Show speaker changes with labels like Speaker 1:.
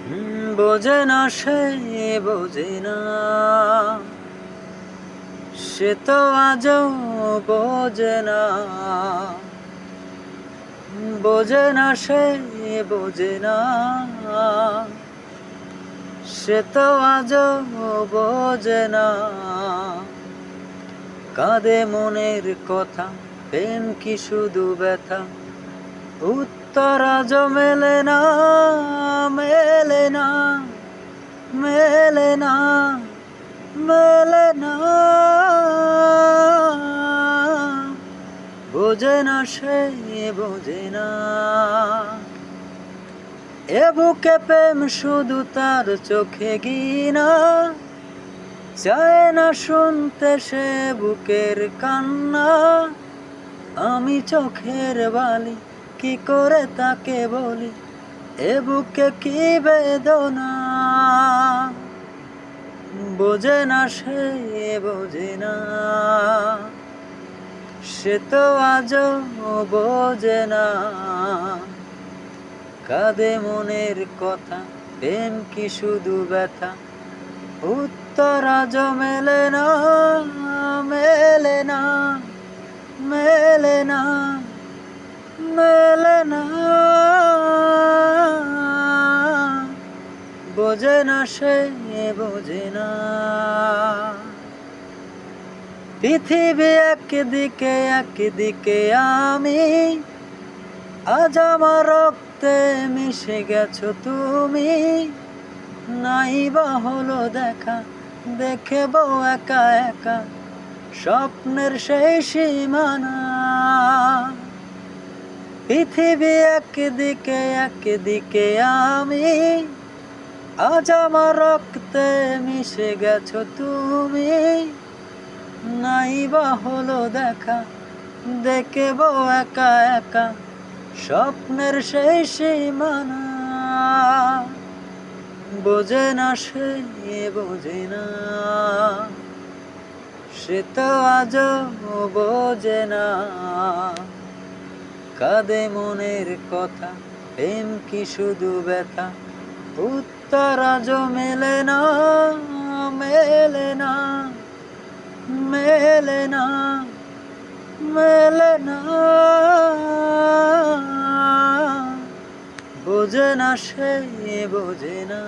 Speaker 1: বোঝে না সে, বোঝে না, সে তো আজও বোঝে না। বোঝে না সে, বোঝে না, সে তো আজও বোঝে না। কাঁদে মনের কথা, প্রেম কি শুধু ব্যথা, উত্তর আজও মেলে না, মেলে না, মেলে না, মেলে না। বোঝে না সে, বোঝে না, এ বুকে প্রেম শুধু তার চোখে গিনা, চায় না শুনতে সে বুকের কান্না। আমি চোখের বালি কি করে তাকে বলি, এ বুকে কি বেদনা। বোঝে না সে, বোঝে না, সে তো আজও বোঝে না। কাঁদে মনের কথা, প্রেম কি শুধু ব্যথা, উত্তর আজও মেলে না, মেলে না, মেলে না, মেলে না। বোঝে না সে, বোঝে না। পৃথিবী একদিকে, একদিকে আমি, আজ আমার রক্তে মিশে গেছো তুমি। নাই বা হলো দেখা, দেখে বউ একা একা, স্বপ্নের সেই সীমানা। পৃথিবী একদিকে, একদিকে আমি, আজ আমার রক্তে মিশে গেছো তুমি। নাই বা হলো দেখা, দেখে বউ একা একা, স্বপ্নের সেই সীমানা। বোঝে না সে, বোঝে না, সে তো আজও বোঝে না। কাঁদে মনের কথা, প্রেম কি শুধু ব্যথা, উত্তর আজও মেলে না, মেলে না, মেলে না, মেলে না। বোঝে না সে, বোঝে না।